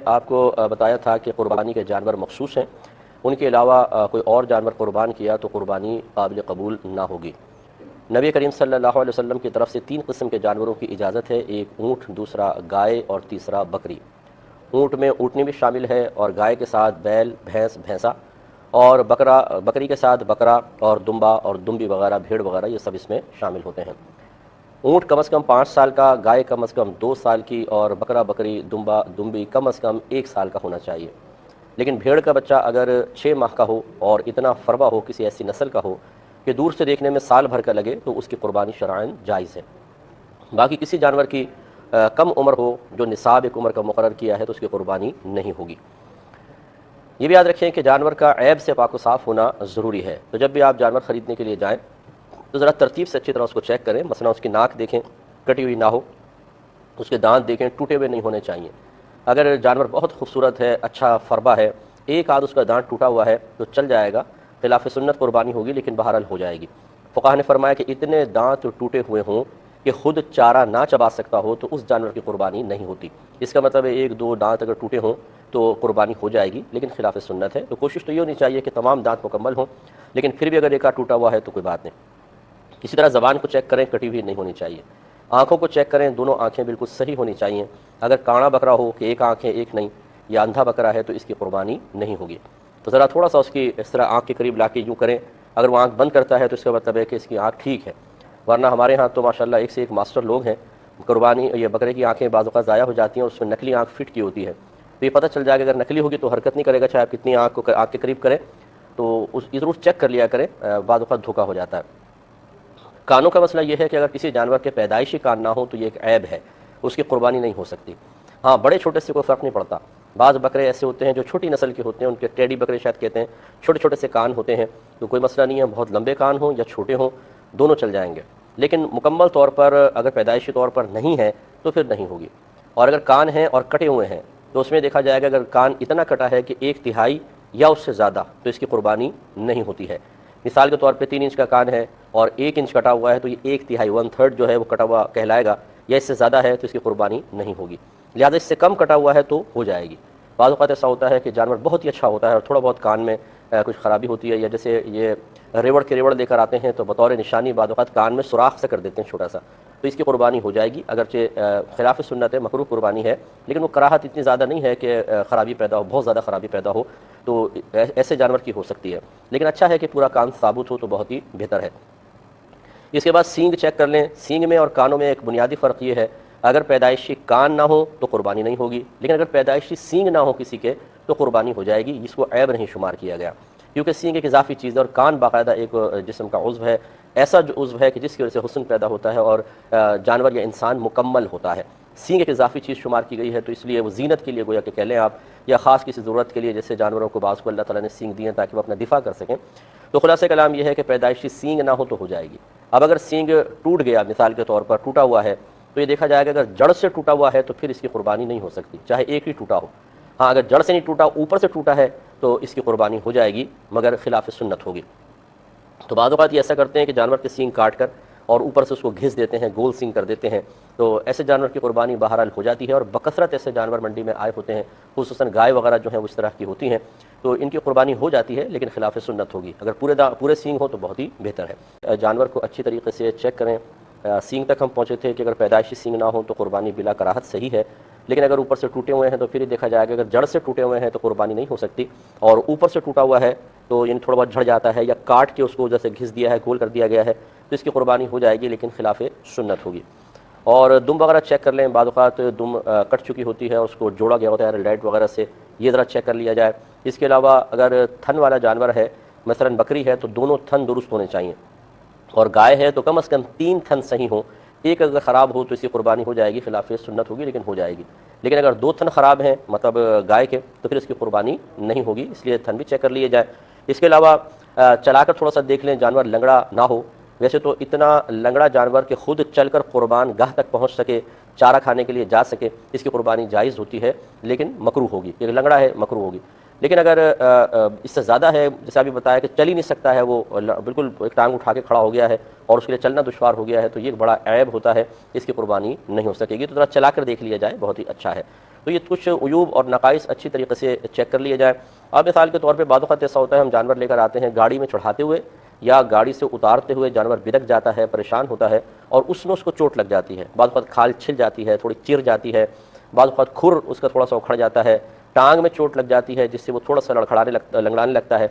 آپ کو بتایا تھا کہ قربانی کے جانور مخصوص ہیں، ان کے علاوہ کوئی اور جانور قربان کیا تو قربانی قابل قبول نہ ہوگی۔ نبی کریم صلی اللہ علیہ وسلم کی طرف سے 3 قسم کے جانوروں کی اجازت ہے، ایک اونٹ، دوسرا گائے اور تیسرا بکری۔ اونٹ میں اونٹنی بھی شامل ہے، اور گائے کے ساتھ بیل، بھینس، بھینسا، اور بکری کے ساتھ بکرا اور دمبا اور دمبی وغیرہ، بھیڑ وغیرہ، یہ سب اس میں شامل ہوتے ہیں۔ اونٹ کم از کم 5 سال کا، گائے کم از کم 2 سال کی، اور بکرا، بکری، دمبا، دمبی کم از کم 1 سال کا ہونا چاہیے۔ لیکن بھیڑ کا بچہ اگر 6 ماہ کا ہو اور اتنا فربا ہو، کسی ایسی نسل کا ہو کہ دور سے دیکھنے میں سال بھر کا لگے، تو اس کی قربانی شرعاً جائز ہے۔ باقی کسی جانور کی کم عمر ہو، جو نصاب ایک عمر کا مقرر کیا ہے، تو اس کی قربانی نہیں ہوگی۔ یہ بھی یاد رکھیں کہ جانور کا عیب سے پاک و صاف ہونا ضروری ہے، تو جب بھی آپ جانور خریدنے کے لیے جائیں تو ذرا ترتیب سے اچھی طرح اس کو چیک کریں۔ مثلا اس کی ناک دیکھیں، کٹی ہوئی نہ ہو، اس کے دانت دیکھیں، ٹوٹے ہوئے نہیں ہونے چاہیے۔ اگر جانور بہت خوبصورت ہے، اچھا فربا ہے، ایک آدھ اس کا دانت ٹوٹا ہوا ہے تو چل جائے گا، خلاف سنت قربانی ہوگی لیکن بہرحال ہو جائے گی۔ فقہاء نے فرمایا کہ اتنے دانت ٹوٹے ہوئے ہوں کہ خود چارہ نہ چبا سکتا ہو تو اس جانور کی قربانی نہیں ہوتی۔ اس کا مطلب ہے 1-2 دانت اگر ٹوٹے ہوں تو قربانی ہو جائے گی لیکن خلاف سنت ہے۔ تو کوشش تو یہ ہونی چاہیے کہ تمام دانت مکمل ہوں، لیکن پھر بھی اگر ایک آدھ ٹوٹا ہوا ہے تو کوئی بات نہیں۔ اسی طرح زبان کو چیک کریں، کٹی ہوئی نہیں ہونی چاہیے۔ آنکھوں کو چیک کریں، دونوں آنکھیں بالکل صحیح ہونی چاہیے۔ اگر کانا بکرا ہو کہ ایک آنکھ ہے ایک نہیں، یا اندھا بکرا ہے تو اس کی قربانی نہیں ہوگی۔ تو ذرا تھوڑا سا اس کی اس طرح آنکھ کے قریب لا کے یوں کریں، اگر وہ آنکھ بند کرتا ہے تو اس کا مطلب ہے کہ اس کی آنکھ ٹھیک ہے، ورنہ ہمارے ہاں تو ماشاءاللہ ایک سے ایک ماسٹر لوگ ہیں، قربانی یہ بکرے کی آنکھیں بعض اوقات ضائع ہو جاتی ہیں اور اس میں نکلی آنکھ فٹ کی ہوتی ہے، تو یہ پتہ چل جائے گا اگر نکلی ہوگی تو حرکت نہیں کرے گا، چاہے آپ کتنی آنکھ کے قریب کریں، تو یہ ضرور چیک کر لیا کریں، بعض اوقات دھوکہ ہو جاتا ہے۔ کانوں کا مسئلہ یہ ہے کہ اگر کسی جانور کے پیدائشی کان نہ ہو تو یہ ایک عیب ہے، اس کی قربانی نہیں ہو سکتی۔ ہاں، بڑے چھوٹے سے کوئی فرق نہیں پڑتا۔ بعض بکرے ایسے ہوتے ہیں جو چھوٹی نسل کے ہوتے ہیں، ان کے ٹیڈی بکرے شاید کہتے ہیں، چھوٹے چھوٹے سے کان ہوتے ہیں، تو کوئی مسئلہ نہیں ہے، بہت لمبے کان ہوں یا چھوٹے ہوں، دونوں چل جائیں گے۔ لیکن مکمل طور پر اگر پیدائشی طور پر نہیں ہے تو پھر نہیں ہوگی۔ اور اگر کان ہیں اور کٹے ہوئے ہیں تو اس میں دیکھا جائے گا اگر کان اتنا کٹا ہے کہ 1/3 یا اس سے زیادہ، تو اس کی قربانی نہیں ہوتی ہے۔ مثال کے طور پہ 3 انچ کا کان ہے اور 1 انچ کٹا ہوا ہے تو یہ 1/3 1/3 جو ہے وہ کٹا ہوا کہلائے گا، یا اس سے زیادہ ہے تو اس کی قربانی نہیں ہوگی۔ لہٰذا اس سے کم کٹا ہوا ہے تو ہو جائے گی۔ بعض اوقات ایسا ہوتا ہے کہ جانور بہت ہی اچھا ہوتا ہے اور تھوڑا بہت کان میں کچھ خرابی ہوتی ہے، یا جیسے یہ ریوڑ کے ریوڑ لے کر آتے ہیں تو بطور نشانی بعض اوقات کان میں سوراخ سے کر دیتے ہیں چھوٹا سا، تو اس کی قربانی ہو جائے گی، اگرچہ خلاف سنت ہے، مکروہ قربانی ہے، لیکن وہ کراہت اتنی زیادہ نہیں ہے کہ خرابی پیدا ہو، بہت زیادہ خرابی پیدا ہو، تو ایسے جانور کی ہو سکتی ہے، لیکن اچھا ہے کہ پورا کان ثابت ہو تو بہت ہی بہتر ہے۔ اس کے بعد سینگ چیک کر لیں۔ سینگ میں اور کانوں میں ایک بنیادی فرق یہ ہے، اگر پیدائشی کان نہ ہو تو قربانی نہیں ہوگی، لیکن اگر پیدائشی سینگ نہ ہو کسی کے تو قربانی ہو جائے گی، اس کو عیب نہیں شمار کیا گیا، کیونکہ سینگ ایک اضافی چیز ہے اور کان باقاعدہ ایک جسم کا عضو ہے، ایسا جو عضو ہے کہ جس کی وجہ سے حسن پیدا ہوتا ہے اور جانور یا انسان مکمل ہوتا ہے۔ سینگ ایک اضافی چیز شمار کی گئی ہے، تو اس لیے وہ زینت کے لیے گویا کہ کہہ لیں آپ، یا خاص کسی ضرورت کے لیے، جیسے جانوروں کو بعض کو اللہ تعالیٰ نے سینگ دیے ہیں تاکہ وہ اپنا دفاع کر سکیں۔ تو خلاصہ کلام یہ ہے کہ پیدائشی سینگ نہ ہو تو ہو جائے گی۔ اب اگر سینگ ٹوٹ گیا، مثال کے طور پر ٹوٹا ہوا ہے، تو یہ دیکھا جائے گا اگر جڑ سے ٹوٹا ہوا ہے تو پھر اس کی قربانی نہیں ہو سکتی، چاہے ایک ہی ٹوٹا ہو۔ ہاں، اگر جڑ سے نہیں ٹوٹا، اوپر سے ٹوٹا ہے تو اس کی قربانی ہو جائے گی، مگر خلاف سنت ہوگی۔ تو بعض اوقات یہ ایسا کرتے ہیں کہ جانور کے سینگ کاٹ کر اور اوپر سے اس کو گھس دیتے ہیں، گول سینگ کر دیتے ہیں، تو ایسے جانور کی قربانی بہرحال ہو جاتی ہے، اور بکثرت ایسے جانور منڈی میں آئے ہوتے ہیں، خصوصاً گائے وغیرہ جو ہیں وہ اس طرح کی ہوتی ہیں، تو ان کی قربانی ہو جاتی ہے لیکن خلاف سنت ہوگی۔ اگر پورے سینگ ہو تو بہت ہی بہتر ہے۔ جانور کو اچھی طریقے سے چیک کریں۔ سینگ تک ہم پہنچے تھے کہ اگر پیدائشی سینگ نہ ہو تو قربانی بلا کراہت صحیح ہے، لیکن اگر اوپر سے ٹوٹے ہوئے ہیں تو پھر یہ دیکھا جائے گا اگر جڑ سے ٹوٹے ہوئے ہیں تو قربانی نہیں ہو سکتی، اور اوپر سے ٹوٹا ہوا ہے تو یعنی تھوڑا بہت جھڑ جاتا ہے یا کاٹ کے اس کو جیسے گھس دیا ہے، گول کر دیا گیا ہے، تو اس کی قربانی ہو جائے گی لیکن خلاف سنت ہوگی۔ اور دم وغیرہ چیک کر لیں، بعض اوقات دم کٹ چکی ہوتی ہے اور اس کو جوڑا گیا ہوتا ہے لائٹ وغیرہ سے، یہ ذرا چیک کر لیا جائے۔ اس کے علاوہ اگر تھن والا جانور ہے، مثلا بکری ہے، تو دونوں تھن درست ہونے چاہیے، اور گائے ہے تو کم از کم 3 تھن صحیح ہوں، ایک اگر خراب ہو تو اس کی قربانی ہو جائے گی، خلاف سنت ہوگی لیکن ہو جائے گی، لیکن اگر 2 تھن خراب ہیں مطلب گائے کے تو پھر اس کی قربانی نہیں ہوگی، اس لیے تھن بھی چیک کر لیے جائے۔ اس کے علاوہ چلا کر تھوڑا سا دیکھ لیں جانور لنگڑا نہ ہو، ویسے تو اتنا لنگڑا جانور کہ خود چل کر قربان گاہ تک پہنچ سکے، چارہ کھانے کے لیے جا سکے، اس کی قربانی جائز ہوتی ہے لیکن مکروہ ہوگی، یہ لنگڑا ہے مکروہ ہوگی۔ لیکن اگر اس سے زیادہ ہے، جیسے ابھی بتایا کہ چل ہی نہیں سکتا ہے، وہ بالکل ایک ٹانگ اٹھا کے کھڑا ہو گیا ہے اور اس کے لیے چلنا دشوار ہو گیا ہے، تو یہ ایک بڑا عیب ہوتا ہے، اس کی قربانی نہیں ہو سکے گی، تو ذرا چلا کر دیکھ لیا جائے، بہت ہی اچھا ہے۔ تو یہ کچھ عیوب اور نقائص اچھی طریقے سے چیک کر لیے جائیں۔ اب مثال کے طور پہ بعض اوقات ایسا ہوتا ہے ہم جانور لے کر آتے ہیں، گاڑی میں چڑھاتے ہوئے یا گاڑی سے اتارتے ہوئے جانور بدک جاتا ہے، پریشان ہوتا ہے اور اس میں اس کو چوٹ لگ جاتی ہے، بعض اوقات کھال چھل جاتی ہے، تھوڑی چیر جاتی ہے، بعض اوقات کھر اس کا تھوڑا سا اکھڑ جاتا ہے، ٹانگ میں چوٹ لگ جاتی ہے جس سے وہ تھوڑا سا لنگڑانے لگتا ہے۔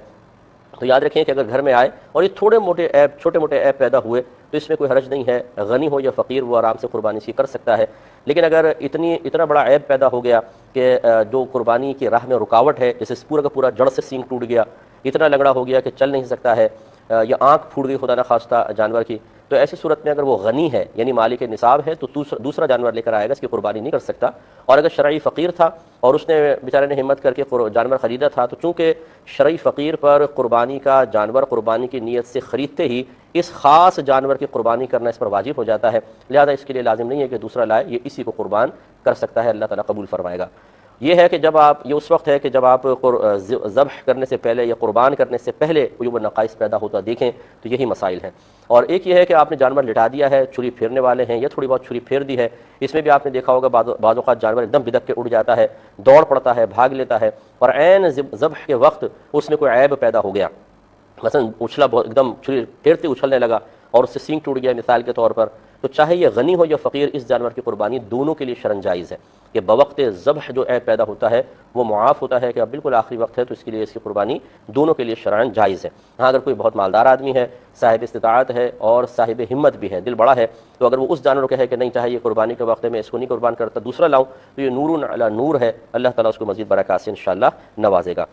تو یاد رکھیں کہ اگر گھر میں آئے اور یہ چھوٹے موٹے عیب پیدا ہوئے تو اس میں کوئی حرج نہیں ہے، غنی ہو یا فقیر وہ آرام سے قربانی سے کر سکتا ہے۔ لیکن اگر اتنا بڑا عیب پیدا ہو گیا کہ جو قربانی کی راہ میں رکاوٹ ہے، جیسے پورا کا پورا جڑ سے سینگ ٹوٹ گیا، اتنا لنگڑا ہو گیا کہ چل نہیں سکتا ہے، یا آنکھ پھوٹ گئی خدا نخواستہ جانور کی، تو ایسی صورت میں اگر وہ غنی ہے یعنی مالک نصاب ہے تو دوسرا جانور لے کر آئے گا، اس کی قربانی نہیں کر سکتا۔ اور اگر شرعی فقیر تھا اور اس نے بیچارے نے ہمت کر کے جانور خریدا تھا، تو چونکہ شرعی فقیر پر قربانی کا جانور قربانی کی نیت سے خریدتے ہی اس خاص جانور کی قربانی کرنا اس پر واجب ہو جاتا ہے، لہذا اس کے لیے لازم نہیں ہے کہ دوسرا لائے، یہ اسی کو قربان کر سکتا ہے، اللہ تعالیٰ قبول فرمائے گا۔ یہ ہے کہ جب آپ یہ اس وقت ہے کہ جب آپ ذبح کرنے سے پہلے یا قربان کرنے سے پہلے عیوب و نقائص پیدا ہوتا دیکھیں تو یہی مسائل ہیں۔ اور ایک یہ ہے کہ آپ نے جانور لٹا دیا ہے، چھری پھیرنے والے ہیں یا تھوڑی بہت چھری پھیر دی ہے، اس میں بھی آپ نے دیکھا ہوگا بعض اوقات جانور ایک دم بدک کے اڑ جاتا ہے، دوڑ پڑتا ہے، بھاگ لیتا ہے، اور عین ذبح کے وقت اس میں کوئی عیب پیدا ہو گیا، مثلا اچھلا بہت ایک دم چھری پھیرتے اچھلنے لگا اور اس سے سینگ ٹوٹ گیا مثال کے طور پر، تو چاہے یہ غنی ہو یا فقیر اس جانور کی قربانی دونوں کے لیے شرعاً جائز ہے کہ بوقت ذبح جو عیب پیدا ہوتا ہے وہ معاف ہوتا ہے کہ اب بالکل آخری وقت ہے تو اس کے لیے اس کی قربانی دونوں کے لیے شرعاً جائز ہے۔ ہاں اگر کوئی بہت مالدار آدمی ہے، صاحب استطاعت ہے اور صاحب ہمت بھی ہے، دل بڑا ہے، تو اگر وہ اس جانور کو کہے کہ نہیں چاہے یہ قربانی کے وقت میں اس کو نہیں قربان کرتا دوسرا لاؤں، تو یہ نور علی نور ہے، اللہ تعالیٰ اس کو مزید برکات سے انشاءاللہ نوازے گا۔